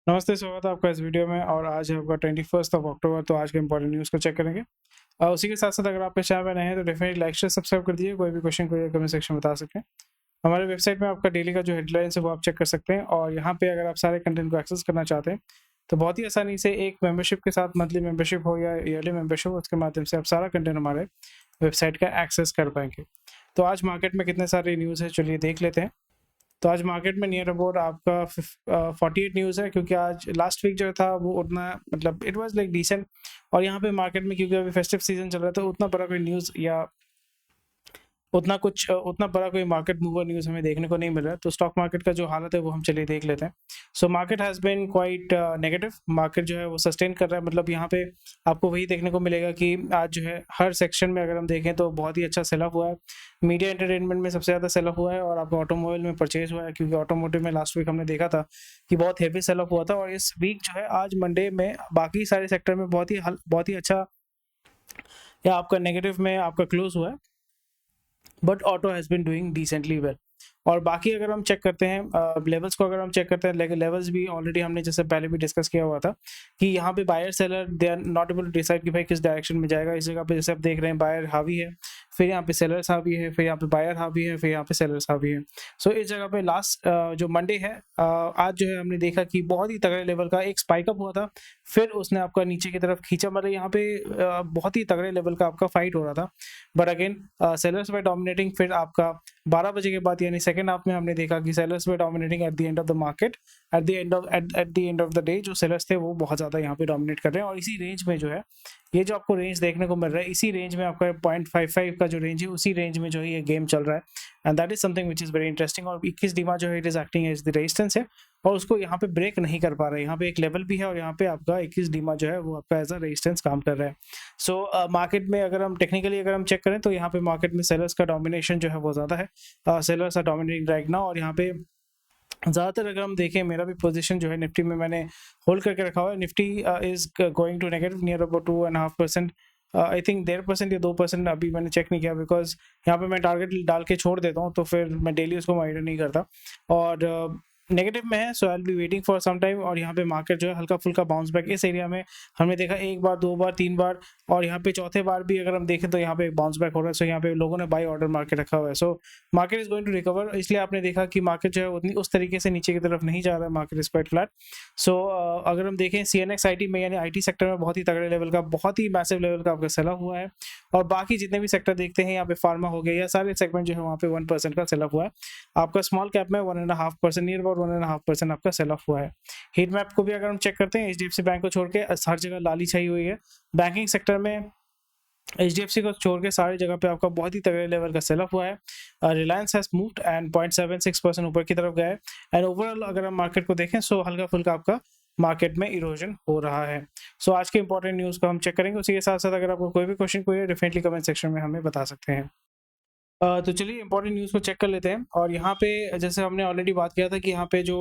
नमस्ते, स्वागत है आपका इस वीडियो में। और आज है आपका 21 ऑफ अक्टूबर। तो आज के इंपॉर्टेंट न्यूज़ को चेक करेंगे। उसी के साथ-साथ अगर आप इस चैनल में नए हैं तो डेफिनेटली लाइक शेयर सब्सक्राइब कर दीजिए। कोई भी क्वेश्चन कोई कमेंट सेक्शन में बता सकते हैं। हमारे वेबसाइट में आपका डेली का जो हेडलाइन्स है वो आप चेक कर सकते हैं। और यहाँ पे अगर आप सारे कंटेंट को एक्सेस करना चाहते हैं तो बहुत ही आसानी से एक मेंबरशिप के साथ, मंथली मेंबरशिप हो या ईयरली मेंबरशिप हो, उसके माध्यम से आप सारा कंटेंट हमारे वेबसाइट का एक्सेस कर पाएँगे। तो आज मार्केट में कितने सारे न्यूज़ है, चलिए देख लेते हैं। तो आज मार्केट में नियर अबाउट आपका 48 न्यूज़ है, क्योंकि आज लास्ट वीक जो था वो उतना मतलब इट वाज़ लाइक डिसेंट। और यहाँ पे मार्केट में क्योंकि अभी फेस्टिव सीजन चल रहा है तो उतना बड़ा कोई न्यूज़ या उतना बड़ा कोई मार्केट मूवर न्यूज़ हमें देखने को नहीं मिल रहा है। तो स्टॉक मार्केट का जो हालत है वो हम चलिए देख लेते हैं। So market has been quite negative. Market जो है वो सस्टेन कर रहा है। मतलब यहाँ पे आपको वही देखने को मिलेगा कि आज जो है हर सेक्शन में अगर हम देखें तो बहुत ही अच्छा सेल ऑफ हुआ है। मीडिया एंटरटेनमेंट में सबसे ज़्यादा सेल ऑफ हुआ है और आपको ऑटोमोबाइल में परचेज हुआ है, क्योंकि ऑटोमोटिव में लास्ट वीक हमने देखा था कि बहुत हेवी सेल ऑफ हुआ था। और इस वीक जो है आज मंडे में बाकी सारे सेक्टर में बहुत ही अच्छा या आपका नेगेटिव में आपका क्लोज हुआ है। But auto has been doing decently well. और बाकी अगर हम चेक करते हैं लेवल्स को, अगर हम चेक करते हैं लेवल्स भी ऑलरेडी हमने जैसे पहले भी डिस्कस किया हुआ था कि यहाँ पे buyer seller they are not able to decide कि भाई किस डायरेक्शन में जाएगा। इस जगह पे जैसे आप देख रहे हैं बायर हावी है, फिर यहाँ पे सेलर्स हावी है, फिर यहाँ पे बायर हावी है, फिर यहाँ पे सेलर्स हावी है। सो इस जगह पे लास्ट जो मंडे है आज जो है हमने देखा कि बहुत ही तगड़े लेवल का एक स्पाइक अप हुआ था, फिर उसने आपका नीचे की तरफ खींचा। मतलब यहाँ पे बहुत ही तगड़े लेवल का आपका फाइट हो रहा था। But again sellers way dominating. फिर आपका 12 बजे के बाद यानी सेकंड हाफ में हमने देखा कि sellers way dominating at the end of the market. At the end of the day जो सेलर्स थे वो बहुत ज़्यादा यहाँ पे डोमिनेट कर रहे हैं। और इसी रेंज में जो है ये जो आपको रेंज देखने को मिल रहा है, इसी रेंज में आपका 0.55 का जो रेंज है, उसी रेंज में जो है ये गेम चल रहा है। And that is something which is very interesting. और 21 डीमा जो है it is acting as the resistance है और उसको यहाँ पे ब्रेक नहीं कर पा रहा है। यहाँ पे एक लेवल भी है और यहाँ पे आपका 21 डीमा जो है वो आपका एज अ रेजिस्टेंस काम कर रहा है। सो मार्केट में अगर हम टेक्निकली अगर हम चेक करें तो यहाँ पे मार्केट में सेलर्स का डोमिनेशन जो है वो ज़्यादा है। Sellers are dominating right now. और यहाँ पे ज़्यादातर अगर हम देखें, मेरा भी पोजीशन जो है निफ्टी में मैंने होल्ड करके रखा हुआ है। Nifty is going to negative near about 2.5%। I think 1.5% या 2%, अभी मैंने चेक नहीं किया, बिकॉज यहाँ पे मैं टारगेट डाल के छोड़ देता हूँ तो फिर मैं डेली उसको मॉनिटर नहीं करता। और नेगेटिव में है, so I will be waiting for some time. और यहाँ पे मार्केट जो है हल्का फुल्का बाउंस बैक इस एरिया में हमने देखा, एक बार, दो बार, तीन बार, और यहाँ पे चौथे बार भी अगर हम देखें तो यहाँ पे बाउंस बैक हो रहा है। सो यहाँ पे लोगों ने बाई ऑर्डर मार्केट रखा हुआ है। So market is going to recover. इसलिए आपने देखा कि मार्केट जो है उतनी उस तरीके से नीचे की तरफ नहीं जा रहा है। Market is quite flat. So अगर हम देखें CNX IT में यानी IT सेक्टर में बहुत ही तगड़े लेवल का, बहुत ही मैसिव लेवल का आपका सेल ऑफ हुआ है। और बाकी जितने भी सेक्टर देखते हैं, यहाँ पे फार्मा हो गया या सारे सेगमेंट जो है वहाँ पे 1% का सेल ऑफ हुआ है। आपका स्मॉल कैप में 1.5%, नियर अबाउट 1.5% आपका सेल ऑफ हुआ है। हीट मैप को भी अगर हम चेक करते हैं, HDFC बैंक को छोड़ के हर जगह लाली छाई हुई है। बैंकिंग सेक्टर में HDFC को छोड़ के सारी जगह पे आपका बहुत ही तगड़े लेवल का सेल ऑफ हुआ है। रिलायंस हैज मूव्ड एंड 0.76% ऊपर की तरफ गया है। एंड ओवरऑल अगर हम मार्केट को देखें सो हल्का फुल्का आपका मार्केट में इरोजन हो रहा है। सो आज के इंपॉर्टेंट न्यूज़ को हम चेक करेंगे। उसी के साथ साथ अगर आपको कोई भी क्वेश्चन कोई है, डेफिनेटली कमेंट सेक्शन में हमें बता सकते हैं। तो चलिए इंपॉर्टेंट न्यूज़ को चेक कर लेते हैं। और यहाँ पे जैसे हमने ऑलरेडी बात किया था कि यहाँ पे जो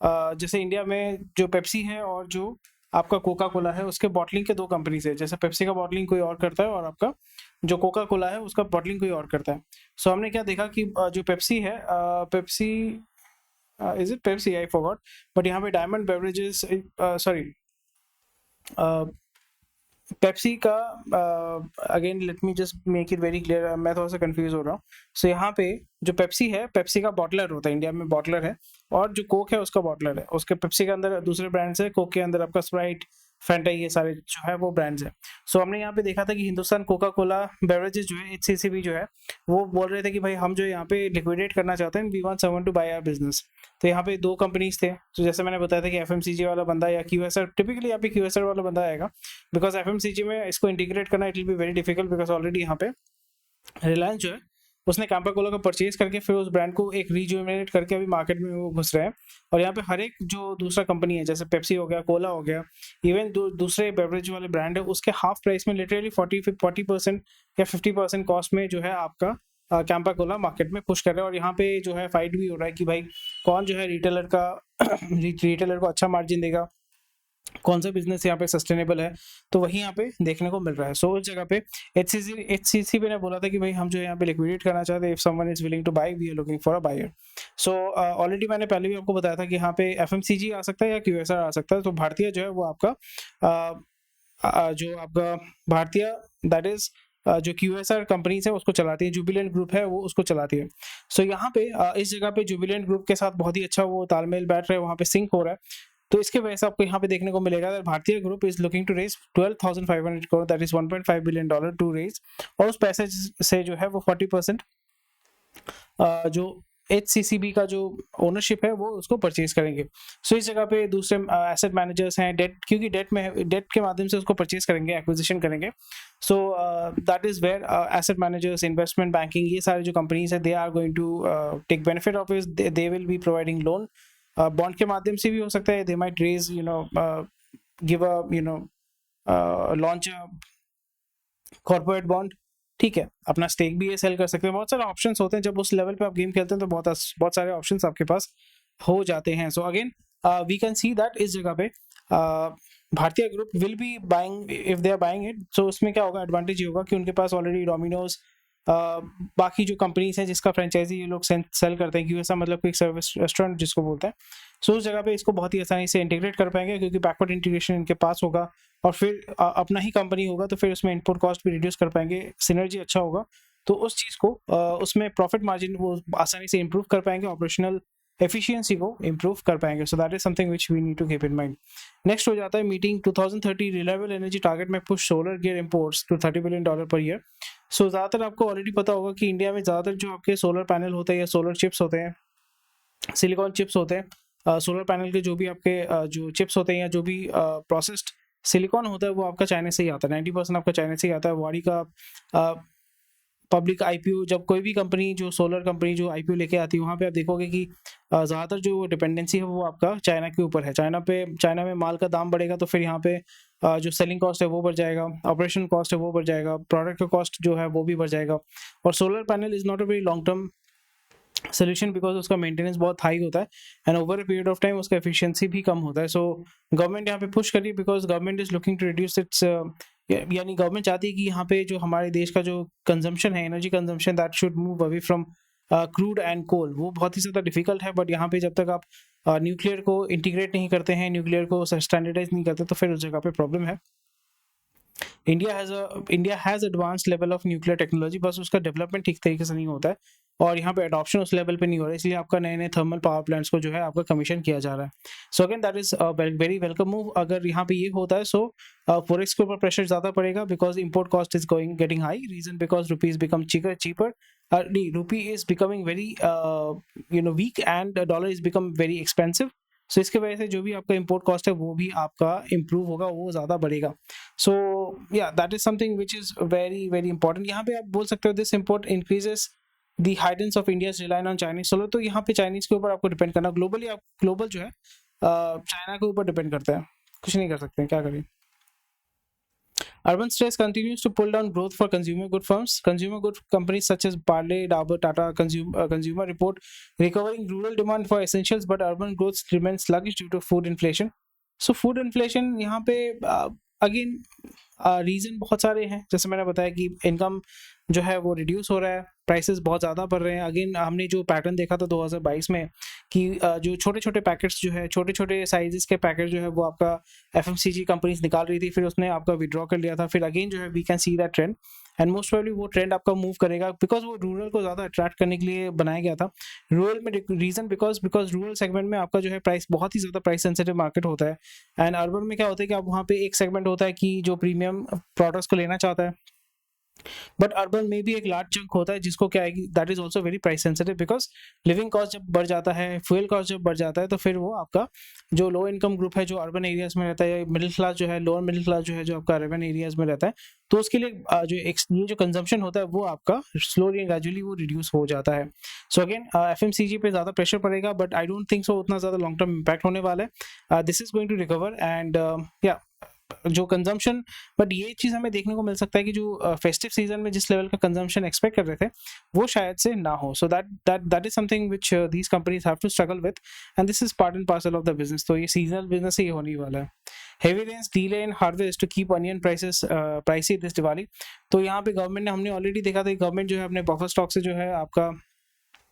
जैसे इंडिया में जो पेप्सी है और जो आपका कोका कोला है, उसके बॉटलिंग के दो कंपनीज है। जैसे पेप्सी का बॉटलिंग कोई और करता है और आपका जो कोका कोला है उसका बॉटलिंग कोई और करता है। सो हमने क्या देखा कि जो पेप्सी है, Pepsi, is it Pepsi, I forgot, but यहाँ पे डायमंड बेवरेजेस, सॉरी, पेप्सी का, again let me just make it very clear, मैं थोड़ा सा कंफ्यूज हो रहा हूँ। सो यहाँ पे जो पेप्सी है, पेप्सी का बॉटलर होता है, इंडिया में बॉटलर है, और जो कोक है उसका बॉटलर है। उसके पेप्सी के अंदर दूसरे ब्रांड्स है, कोक के अंदर आपका स्प्राइट, फैंटा, ये सारे जो है वो ब्रांड्स हैं। सो हमने यहाँ पे देखा था कि हिंदुस्तान कोका कोला बेवरेजेस जो है, HCCB जो है, वो बोल रहे थे कि भाई हम जो यहाँ पे लिक्विडेट करना चाहते हैं, we want someone to buy our business. तो यहाँ पे दो कंपनीज थे। तो जैसे मैंने बताया था कि FMCG वाला बंदा या QSR, टिपिकली यहाँ पे QSR वाला बंदा आएगा, बिकॉज FMCG में इसको इंटीग्रेट करना it will be very difficult, because already यहाँ पे रिलायंस जो है उसने कैंपा कोला को परचेज करके फिर उस ब्रांड को एक रीजुमिनेट करके अभी मार्केट में वो घुस रहे हैं। और यहाँ पे हर एक जो दूसरा कंपनी है, जैसे पेप्सी हो गया, कोला हो गया, इवन दूसरे बेवरेज वाले ब्रांड है, उसके हाफ प्राइस में लिटरली 40% या 50% कॉस्ट में जो है आपका कैंपा कोला मार्केट में पुश कर रहा है। और यहाँ पे जो है फाइट भी हो रहा है कि भाई कौन जो है रिटेलर को अच्छा मार्जिन देगा, कौन सा बिजनेस यहाँ पे सस्टेनेबल है, तो वही यहाँ पे देखने को मिल रहा है। सो उस जगह पे एचसीसी पे ने बोला था कि भाई हम जो यहाँ पे लिक्विडेट करना चाहते हैं, if someone is willing to buy we are looking for a buyer. So already मैंने पहले भी आपको बताया था कि यहाँ पे एफएमसीजी आ सकता है या क्यूएसआर आ सकता है। तो भारतीय जो है वो आपका जो आपका भारतीय दैट इज जो क्यूएसआर कंपनीज है उसको चलाती है, जुबिलेंट ग्रुप है वो उसको चलाती है। सो यहाँ पे इस जगह पे जुबिलेंट ग्रुप के साथ बहुत ही अच्छा वो तालमेल बैठ रहा है, वहाँ पे सिंक हो रहा है। तो इसके वजह से आपको यहाँ पे देखने को मिलेगा Bharatiya group is looking to raise 12,500 crore, that is $1.5 billion to raise, और उस पैसे से जो है वो 40% जो HCCB का जो ओनरशिप है वो उसको परचेज करेंगे। सो इस जगह पे दूसरे एसेट मैनेजर्स हैं, डेट, क्योंकि डेट के माध्यम से उसको परचेज करेंगे, एक्विजिशन करेंगे। So that is where asset managers, investment banking, ये सारे जो कंपनीज है they are going to take benefit of it, they will be providing loan, bond के माध्यम से भी हो सकता है, they might raise give a launch corporate bond, ठीक है, अपना स्टेक भी ये सेल कर सकते हैं। बहुत सारे ऑप्शंस होते हैं, जब उस लेवल पे आप गेम खेलते हैं तो बहुत सारे ऑप्शंस आपके पास हो जाते हैं। So again we can see that इस जगह पे भारतीय group will be buying, if they are buying it, so उसमें क्या होगा, एडवांटेज ये होगा कि उनके पास ऑलरेडी डोमिनोज, बाकी जो कंपनीज हैं जिसका फ्रेंचाइजी ये लोग सेल करते हैं, क्योंकि मतलब क्विक सर्विस रेस्टोरेंट जिसको बोलते हैं। सो उस जगह पे इसको बहुत ही आसानी से इंटीग्रेट कर पाएंगे, क्योंकि बैकवर्ड इंटीग्रेशन इनके पास होगा, और फिर अपना ही कंपनी होगा तो फिर उसमें इनपुट कॉस्ट भी रिड्यूस कर पाएंगे, सिनर्जी अच्छा होगा, तो उस चीज़ को उसमें प्रॉफिट मार्जिन वो आसानी से इंप्रूव कर पाएंगे, ऑपरेशनल एफिशिएंसी को इंप्रूव कर पाएंगे। So that is something which we need to keep in mind. Next हो जाता है मीटिंग 2030 रिलायबल एनर्जी टारगेट में push solar gear imports to $30 billion per year. So ज़्यादातर आपको ऑलरेडी पता होगा कि इंडिया में ज़्यादातर जो आपके सोलर पैनल होते हैं या सोलर चिप्स होते हैं, सिलिकॉन चिप्स होते हैं, सोलर पैनल के जो भी आपके जो चिप्स होते हैं या जो भी प्रोसेस्ड सिलिकॉन होता है वो आपका चाइना से ही आता है, 90% आपका चाइना से ही आता है। वाड़ी का पब्लिक आईपीओ, जब कोई भी कंपनी जो सोलर कंपनी जो आईपीओ लेके आती है, वहाँ पे आप देखोगे कि ज़्यादातर जो डिपेंडेंसी है वो आपका चाइना के ऊपर है। चाइना में माल का दाम बढ़ेगा तो फिर यहाँ पे जो सेलिंग कॉस्ट है वो बढ़ जाएगा, ऑपरेशन कॉस्ट है वो बढ़ जाएगा, प्रोडक्ट का कॉस्ट जो है वो भी बढ़ जाएगा। और solar panel is not a very long term solution, because उसका मेंटेनेंस बहुत हाई होता है and over a period of time उसका एफिशिएंसी भी कम होता है। सो गवर्नमेंट यहाँ पे पुश करी है, because government is looking to reduce its, यानी गवर्नमेंट चाहती है कि यहाँ पे जो हमारे देश का जो कंजम्पशन है, energy consumption, that should move away from crude and coal. वो बहुत ही ज़्यादा डिफिकल्ट है, बट यहाँ पे जब तक आप न्यूक्लियर को इंटीग्रेट नहीं करते हैं, न्यूक्लियर को स्टैंडर्डाइज नहीं करते, तो फिर उस जगह पे प्रॉब्लम है। India has advance level of nuclear technology, बस उसका डेवलपमेंट ठीक तरीके से नहीं होता है और यहाँ पे अडॉप्शन उस लेवल पे नहीं हो रहा है, इसलिए आपका नए नए थर्मल पावर प्लांट्स को जो है आपका कमीशन किया जा रहा है। So again that is very welcome move. अगर यहाँ पे ये होता है, सो फॉरेक्स के ऊपर प्रेशर ज़्यादा पड़ेगा, because import cost is getting high, reason because rupees become cheaper, rupee is becoming very weak and dollar is become very expensive. So इसके वजह से जो भी आपका इंपोर्ट कॉस्ट है वो भी आपका इंप्रूव होगा, वो ज़्यादा बढ़ेगा। सो या that is something which is very very important. यहाँ पे आप बोल सकते हो दिस इंपोर्ट इंक्रीजेस दी हाइडेंस of India's reliance on Chinese solar. तो यहाँ पे चाइनीज के ऊपर आपको डिपेंड करना, ग्लोबली आप ग्लोबल जो है चाइना के ऊपर डिपेंड करता है, कुछ नहीं कर सकते हैं, क्या करें। Urban stress continues to pull down growth for consumer good firms. Consumer good companies such as Parle, Dabur, Tata Consumer report recovering rural demand for essentials, but urban growth remains sluggish due to food inflation. So food inflation यहाँ पे again reason बहुत सारे हैं, जैसे मैंने बताया कि income जो है वो रिड्यूस हो रहा है, प्राइसेस बहुत ज़्यादा बढ़ रहे हैं। अगेन हमने जो पैटर्न देखा था 2022 में कि जो छोटे छोटे पैकेट्स जो है, छोटे छोटे साइजेस के पैकेट जो है वो आपका एफएमसीजी कंपनीज निकाल रही थी, फिर उसने आपका विड्रॉ कर लिया था, फिर अगेन जो है we can see that trend and most probably वो ट्रेंड आपका मूव करेगा, बिकॉज वो रूरल को ज़्यादा अट्रैक्ट करने के लिए बनाया गया था। रूरल में रीज़न बिकॉज रूरल सेगमेंट में आपका जो है प्राइस बहुत ही ज़्यादा प्राइस सेंसिटिव मार्केट होता है, एंड अर्बन में क्या होता है कि आप वहाँ पे एक सेगमेंट होता है कि जो प्रीमियम प्रोडक्ट्स को लेना चाहता है, बट अर्बन में भी एक लार्ज चंक होता है जिसको क्या है, that is also very price sensitive, because living cost जब बढ़ जाता है, फ्यूल कॉस्ट जब बढ़ जाता है, तो फिर वो आपका जो लो इनकम ग्रुप है जो अर्बन एरियाज में रहता है, या मिडिल क्लास जो है, लोअर मिडिल क्लास जो है जो आपका अर्बन एरियाज में रहता है, तो उसके लिए ये जो कंजम्पशन होता है वो आपका स्लोली ग्रेजुअली वो रिड्यूस हो जाता है। सो अगेन एफएमसीजी पे ज़्यादा प्रेशर पड़ेगा, but I don't think so उतना ज़्यादा लॉन्ग टर्म इम्पैक्ट होने वाला है। This is going to recover and या जो कंजम्पशन, बट ये चीज़ हमें देखने को मिल सकता है कि जो फेस्टिव सीजन में जिस लेवल का कंजम्पशन एक्सपेक्ट कर रहे थे वो शायद से ना हो। So that is something which these companies have to struggle with, and this is part and parcel of the business. तो ये सीजनल बिजनेस ही होने वाला है। Heavy rains delay in harvest to keep onion prices pricey this Diwali. तो यहाँ पे government ने, हमने ऑलरेडी देखा था, गवर्नमेंट जो है अपने बफर स्टॉक से जो है आपका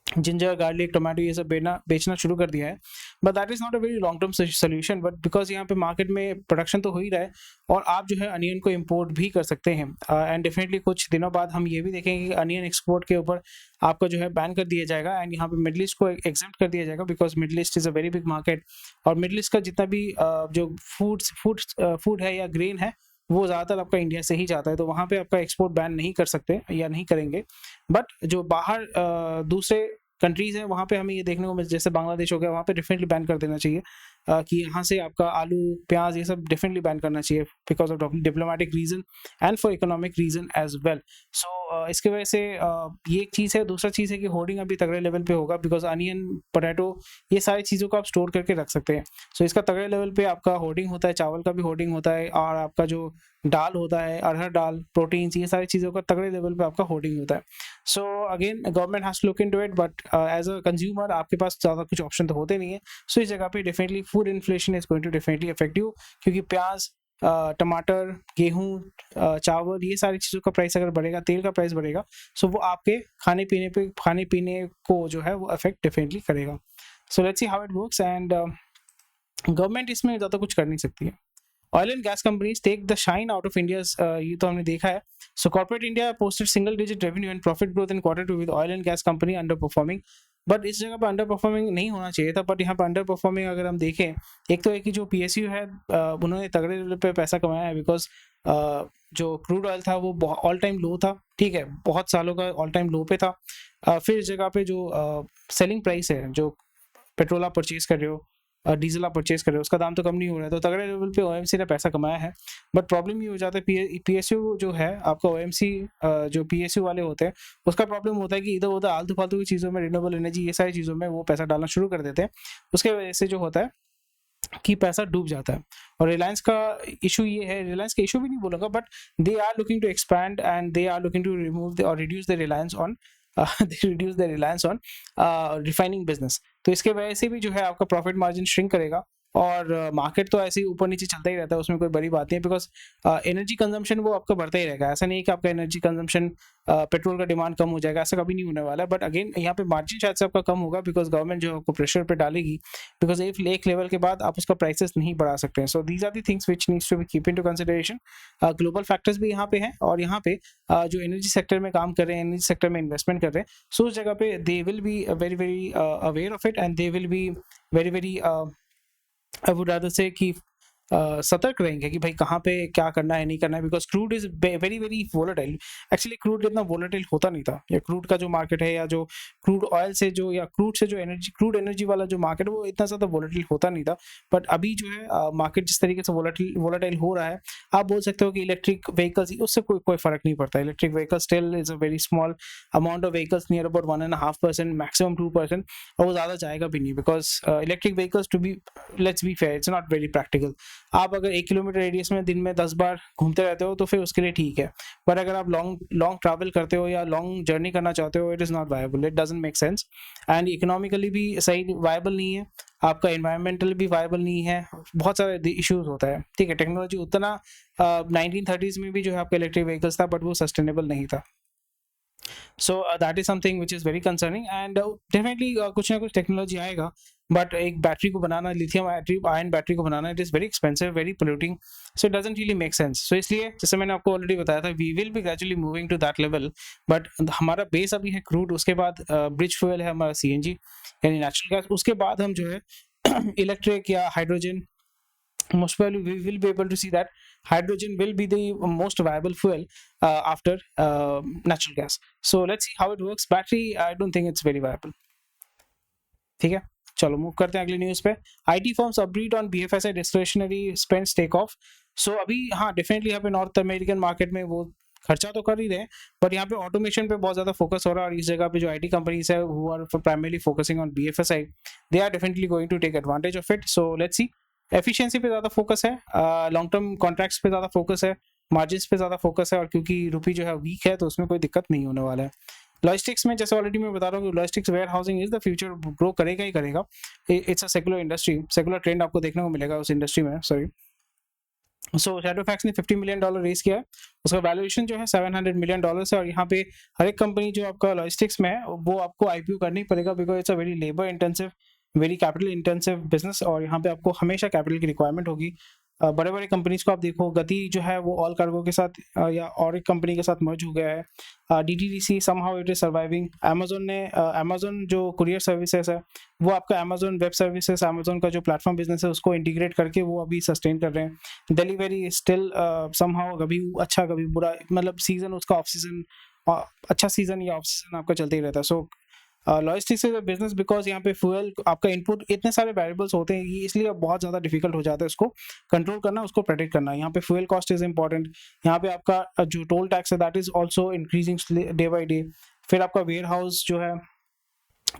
जिंजर, गार्लिक, टोमेटो ये सब बेचना शुरू कर दिया है। But that is not a very long term solution, but because यहाँ पे मार्केट में प्रोडक्शन तो हो ही रहा है और आप जो है अनियन को इंपोर्ट भी कर सकते हैं। एंड डेफिनेटली कुछ दिनों बाद हम ये भी देखेंगे कि अनियन एक्सपोर्ट के ऊपर आपका जो है बैन कर दिया जाएगा एंड यहाँ पे मिडल ईस्ट को एग्जेम्प्ट कर दिया जाएगा, because middle east is a very big market और मिडल ईस्ट का जितना भी जो फूड है या ग्रेन है वो ज़्यादातर आपका इंडिया से ही जाता है, तो वहाँ पे आपका एक्सपोर्ट बैन नहीं कर सकते या नहीं करेंगे। बट जो बाहर दूसरे कंट्रीज हैं वहाँ पे हमें ये देखने को मिल, जैसे बांग्लादेश हो गया, वहाँ पे डेफिनेटली बैन कर देना चाहिए कि यहाँ से आपका आलू, प्याज ये सब डेफिनेटली बैन करना चाहिए because of diplomatic reason and for economic reason as well. So इसके वजह से ये एक चीज़ है। दूसरा चीज़ है कि होर्डिंग अभी तगड़े लेवल पे होगा, बिकॉज अनियन, पोटैटो, ये सारी चीज़ों को आप स्टोर करके रख सकते हैं। सो इसका तगड़े लेवल पे आपका होर्डिंग होता है, चावल का भी होर्डिंग होता है और आपका जो दाल होता है, अरहर दाल, प्रोटीन्स, ये सारी चीज़ों का तगड़े लेवल पे आपका होर्डिंग होता है। So again government has to look into it, but as a consumer आपके पास ज़्यादा कुछ ऑप्शन तो होते नहीं है। सो इस जगह पे definitely food inflation is going to definitely affect you, क्योंकि प्याज, टमाटर, गेहूँ, चावल, ये सारी चीज़ों का प्राइस अगर बढ़ेगा, तेल का प्राइस बढ़ेगा, सो वो आपके खाने पीने को जो है वो अफेक्ट डेफिनेटली करेगा। So let's see how it works and government इसमें ज़्यादा कुछ कर नहीं सकती है। Oil and gas companies take the shine out of India's, ये तो हमने देखा है। So corporate India posted single digit revenue and profit growth in quarter 2 with oil and gas company underperforming. But इस जगह पर अंडर परफॉर्मिंग नहीं होना चाहिए था, बट यहाँ पर अंडर परफॉर्मिंग अगर हम देखें, एक तो है कि जो PSU है उन्होंने तगड़े लेवल पे पैसा कमाया है, बिकॉज जो क्रूड ऑयल था वो ऑल टाइम लो था, ठीक है, बहुत सालों का ऑल टाइम लो पे था। फिर इस जगह पे जो सेलिंग प्राइस है, जो पेट्रोल आप परचेज कर रहे हो, डीजल आप परचेज कर रहे हो, उसका दाम तो कम नहीं हो रहा है, तो तगड़े लेवल पे OMC ने पैसा कमाया है। बट प्रॉब्लम ये हो जाता है, PSU जो है आपका OMC, जो PSU वाले होते हैं, उसका प्रॉब्लम होता है कि इधर उधर आलतू फालतू की चीज़ों में, रिन्यूएबल एनर्जी, ये सारी चीज़ों में वो पैसा डालना शुरू कर देते हैं। उसके वजह से जो होता है कि पैसा डूब जाता है। और रिलायंस का इशू ये है, रिलायंस का इशू भी नहीं बोलूँगा, but they are looking to expand and they are looking to remove और reduce the reliance on refining business. तो इसके वजह से भी जो है आपका प्रॉफिट मार्जिन श्रिंक करेगा और मार्केट तो ऐसे ही ऊपर नीचे चलता ही रहता है, उसमें कोई बड़ी बात नहीं है, बिकॉज एनर्जी कंजम्पशन वो आपका बढ़ता ही रहेगा। ऐसा नहीं है कि आपका एनर्जी कंजम्पशन, पेट्रोल का डिमांड कम हो जाएगा, ऐसा कभी नहीं होने वाला है। बट अगेन यहाँ पे मार्जिन शायद से आपका कम होगा, बिकॉज गवर्नमेंट जो आपको प्रेशर पे डालेगी, बिकॉज एक लेवल के बाद आप उसका प्राइसेस नहीं बढ़ा सकते हैं। So these are the things which needs to be keep into consideration. Global factors भी यहाँ पे हैं और यहाँ पे जो एनर्जी सेक्टर में काम कर रहे हैं, एनर्जी सेक्टर में इन्वेस्टमेंट कर रहे हैं, सो उस जगह पे दे will be very very aware of it and they will be very very I would rather से कि सतर्क रहेंगे कि भाई कहाँ पे क्या करना है, नहीं करना है, because crude is very very volatile. Actually crude इतना वोलेटाइल होता नहीं था, या क्रूड का जो मार्केट है, या जो क्रूड ऑयल से जो, या क्रूड से जो एनर्जी, क्रूड एनर्जी वाला जो मार्केट है, वो इतना ज़्यादा वोलेटाइल होता नहीं था। बट अभी जो है मार्केट जिस तरीके से वोलेटाइल हो रहा है, आप बोल सकते हो कि इलेक्ट्रिक व्हीकल्स, उससे कोई फर्क नहीं पड़ता। Electric vehicle still is a very small amount of vehicles, near about 1.5%, maximum 2%, और वो ज़्यादा जाएगा भी नहीं, because electric vehicles, to be let's be fair, it's not very practical. आप अगर 1 किलोमीटर रेडियस में दिन में 10 बार घूमते रहते हो तो फिर उसके लिए ठीक है, पर अगर आप लॉन्ग ट्रैवल करते हो या लॉन्ग जर्नी करना चाहते हो, it is not viable, it doesn't make sense and economically भी सही वायबल नहीं है, आपका एनवायरमेंटल भी वायबल नहीं है, बहुत सारे इश्यूज होता है, ठीक है। टेक्नोलॉजी उतना 1930s में भी जो है आपका इलेक्ट्रिक व्हीकल्स था, बट वो सस्टेनेबल नहीं था। सो that is something which is very concerning and definitely कुछ ना कुछ टेक्नोलॉजी आएगा, बट एक बैटरी को बनाना, लिथियम आयन बैटरी को बनाना, it is very expensive, very polluting, so it doesn't really make sense. So इसलिए जैसे मैंने आपको ऑलरेडी बताया था, we will be gradually moving to that level, but हमारा बेस अभी है क्रूड, उसके बाद ब्रिज फ्यूल है हमारा CNG यानी नेचुरल गैस, उसके बाद हम जो है इलेक्ट्रिक या hydrogen, most probably we will be able to see that hydrogen will be the most viable fuel after natural gas. So let's see how it works. Battery, I don't think it's very viable. ठीक है, चलो move करते हैं अगली news पे। IT firms upgrade on BFSI discretionary spends take off. So अभी हाँ definitely यहाँ पे नॉर्थ अमेरिकन मार्केट में वो खर्चा तो कर ही रहे हैं, बट यहाँ पे ऑटोमेशन पे बहुत ज़्यादा फोकस हो रहा है, और इस जगह पे जो IT कंपनीज है who are primarily focusing on BFSI, they are definitely going to take advantage of it. So let's see, efficiency पे ज़्यादा फोकस है, लॉन्ग टर्म कॉन्ट्रैक्ट्स पे ज़्यादा फोकस है, मार्जिन्स पे ज़्यादा फोकस है, और क्योंकि रुपी जो है वीक है तो उसमें कोई दिक्कत नहीं होने वाला है। लॉजिस्टिक्स में जैसे ऑलरेडी मैं बता रहा हूँ कि logistics warehousing is the future, grow करेगा ही करेगा, it's a secular industry, secular trend आपको देखने को मिलेगा उस इंडस्ट्री में, सॉरी। सो शैडोफैक्स ने $50 मिलियन रेस किया है, उसका वैल्यूएशन जो है $700 मिलियन है। और यहाँ पे हर एक कंपनी जो आपका लॉजिस्टिक्स में है वो आपको आईपीओ करनी पड़ेगा, because it's a very labour intensive, very capital intensive business, और यहाँ पे आपको हमेशा कैपिटल की रिक्वायरमेंट होगी। बड़े बड़े कंपनीज को आप देखो, गति जो है वो ऑल कार्गो के साथ या और एक कंपनी के साथ मर्ज हो गया है। DTDC somehow it is surviving. Amazon ने अमेजोन जो कुरियर सर्विसेज है वो आपका अमेजोन वेब सर्विसेज, अमेजोन का जो प्लेटफॉर्म बिजनेस है उसको इंटीग्रेट करके वो अभी सस्टेन कर रहे हैं। डिलीवरी स्टिल समहाउ कभी अच्छा कभी बुरा, मतलब सीजन उसका ऑफ सीजन, अच्छा सीजन या ऑफ सीजन आपका चलते ही रहता है। So logistics is a business because यहाँ पे फ्यूल आपका इनपुट इतने सारे वेरिएबल्स होते हैं, इसलिए बहुत ज़्यादा डिफिकल्ट हो जाता है उसको कंट्रोल करना, उसको प्रेडिक्ट करना। यहाँ पे फ्यूल कॉस्ट इज इंपॉर्टेंट, यहाँ पे आपका जो टोल टैक्स है that is also increasing day by day. फिर आपका वेयर हाउस जो है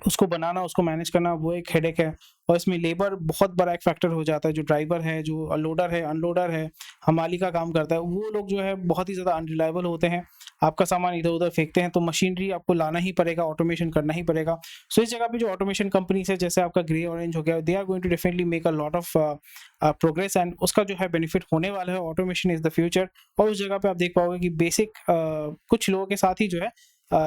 उसको बनाना, उसको मैनेज करना, वो एक हेडेक है। और इसमें लेबर बहुत बड़ा एक फैक्टर हो जाता है। जो ड्राइवर है, जो लोडर है, अनलोडर है, हमाली का काम करता है, वो लोग जो है बहुत ही ज़्यादा अनरिलायबल होते हैं, आपका सामान इधर उधर फेंकते हैं। तो मशीनरी आपको लाना ही पड़ेगा, ऑटोमेशन करना ही पड़ेगा। सो इस जगह पे जो ऑटोमेशन कंपनीज है जैसे आपका ग्रे ऑरेंज हो गया, they are going to definitely make a lot of progress, and उसका जो है बेनिफिट होने वाला है। Automation is the future. और उस जगह पे आप देख पाओगे कि बेसिक कुछ लोगों के साथ ही जो है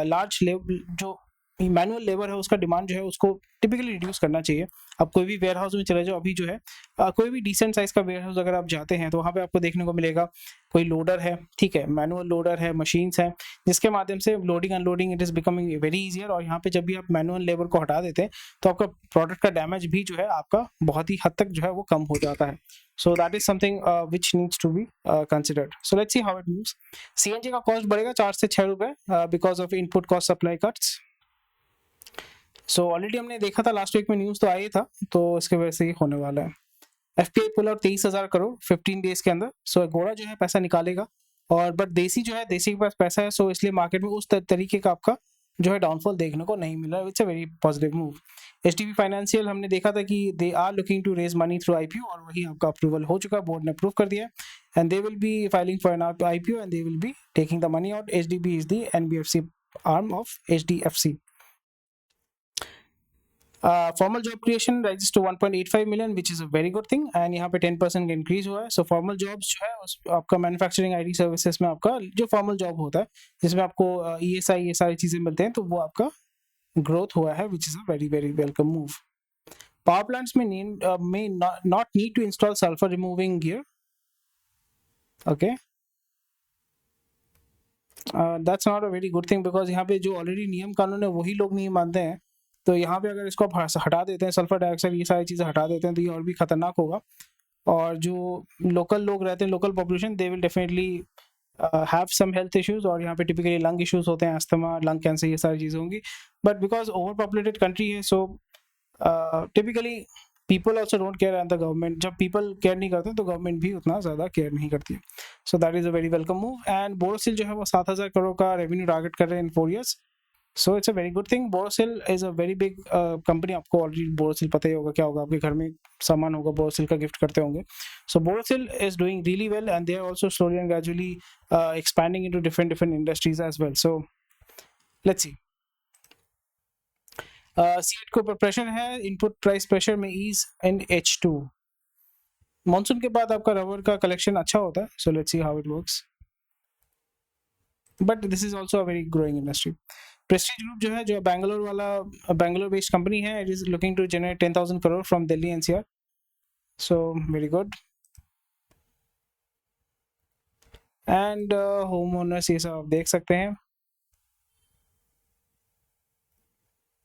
लार्ज जो मैनुअल लेबर है उसका डिमांड जो है उसको टिपिकली रिड्यूस करना चाहिए। अब कोई भी वेयर हाउस में चले जाओ, अभी जो है कोई भी डिसेंट साइज का वेयर हाउस अगर आप जाते हैं तो वहाँ पे आपको देखने को मिलेगा कोई लोडर है, ठीक है, मैनुअल लोडर है, मशीन्स हैं जिसके माध्यम से loading unloading it is becoming very easier. और यहाँ पे जब भी आप मैनुअल लेबर को हटा देते हैं तो आपका प्रोडक्ट का डैमेज भी जो है आपका बहुत ही हद तक जो है वो कम हो जाता है। So that is something which needs to be considered. So let's see how it moves. CNG का कॉस्ट बढ़ेगा 4 से 6 रुपए because of input cost supply cuts. So already हमने देखा था लास्ट वीक में, न्यूज़ तो आई था, तो इसके वजह से ही होने वाला है। FPI pull out 23,000 crore 15 days के अंदर। सो घोड़ा जो है पैसा निकालेगा, और बट देसी जो है, देसी के पास पैसा है, सो इसलिए मार्केट में उस तरीके का आपका जो है डाउनफॉल देखने को नहीं मिला। It's a very positive move. HDB financial हमने देखा था कि they are looking to raise money through IPO, और वही आपका अप्रूवल हो चुका है, बोर्ड ने अप्रूव कर दिया है, and they will be filing for an IPO and they will be taking the money out. HDB is the NBFC arm of HDFC. Formal job creation rises to 1.85 million which is a very good thing, and यहाँ पे 10% का increase हुआ है। सो formal jobs जो है आपका manufacturing IT services में आपका जो फॉर्मल जॉब होता है जिसमें आपको ईएसआई ये सारी चीजें मिलते हैं, तो वो आपका ग्रोथ हुआ है which is a very very welcome move. Power plants में not need to install sulphur removing gear. Okay, that's not a very good thing because यहाँ पे जो ऑलरेडी नियम कानून है वही लोग नहीं मानते हैं। तो यहाँ पे अगर इसको आप हटा देते हैं, सल्फर डाइऑक्साइड ये सारी चीज़ें हटा देते हैं, तो ये और भी खतरनाक होगा। और जो लोकल लोग रहते हैं, local population, they will definitely have some health issues, और यहाँ पे टिपिकली लंग इश्यूज होते हैं, अस्थमा, लंग कैंसर, ये सारी चीज़ें होंगी। But because overpopulated country है, so typically people also don't care and the government, जब पीपल केयर नहीं करते तो गवर्नमेंट भी उतना ज़्यादा केयर नहीं करती है। So that is a very welcome move. And Borosil जो है वो 7,000 करोड़ का रेवेन्यू टारगेट कर रहे हैं इन 4 years। So it's a very good thing. Borosil is a very big company, आपको ऑलरेडी बोरोसिल पता ही होगा क्या होगा, आपके घर में सामान होगा बोरोसिल का, गिफ्ट करते होंगे। So Borosil is doing really well and they are also slowly and gradually expanding into different industries as well. So let's see. CEAT के ऊपर प्रेशर है, इनपुट प्राइस प्रेशर में ईज इन H2। मॉनसून के बाद आपका रबर का कलेक्शन अच्छा होता है। So let's see how it works, but this is also a very growing industry. Prestige group जो है, जो बैंगलोर वाला, बैंगलोर बेस्ड कंपनी है, it is looking to generate 10,000 crore from Delhi NCR. So very good. And homeowners ये सब आप देख सकते हैं।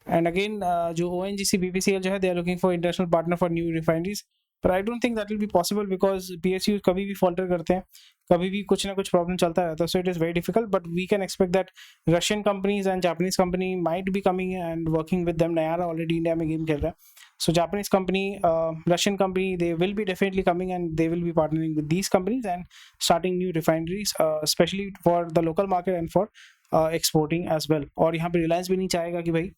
एंड अगेन जो ONGC BPCL जो है, they are looking for international partner for new refineries, पर I don't think that will be possible because PSU कभी भी फॉल्टर करते हैं, कभी भी कुछ ना कुछ प्रॉब्लम चलता रहता है। So it is very difficult, but we can expect that Russian companies and Japanese company might be coming and working with them. Nayara already India में गेम खेल रहा है। So Japanese company, Russian company, they will be definitely coming and they will be partnering with these companies and starting new refineries, especially for the local market and for exporting as well. और यहाँ पे Reliance भी नहीं चाहेगा कि भाई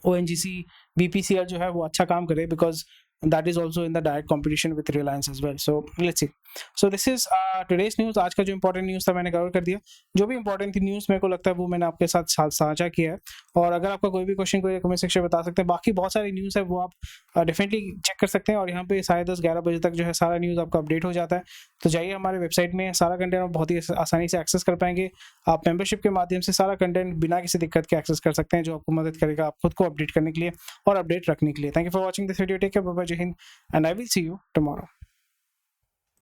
ONGC BPCL जो है वो अच्छा काम करे, because that is also in the direct competition with Reliance as well. So let's see. So this is today's news. आज का जो इंपॉर्टेंट न्यूज़ था मैंने कवर कर दिया। जो भी इंपॉर्टेंट थी न्यूज़ मेरे को लगता है वो मैंने आपके साथ साझा किया है। और अगर आपका कोई भी क्वेश्चन कोई कमेंट सेक्शन में बता सकते हैं। बाकी बहुत सारी न्यूज़ है वो आप डेफिनेटली चेक कर सकते हैं और यहाँ पे 10:30-11 बजे तक जो है सारा न्यूज़ आपका अपडेट हो जाता है। तो जाइए हमारे वेबसाइट में, सारा कंटेंट आप बहुत ही आसानी से एक्सेस कर पाएंगे। आप मेंबरशिप के माध्यम से सारा कंटेंट बिना किसी दिक्कत के एक्सेस कर सकते हैं, जो आपको मदद करेगा आप खुद को अपडेट करने के लिए और अपडेट रखने के लिए। Thank you for watching this video. Take care, bye bye, जय हिंद, and I will see you tomorrow.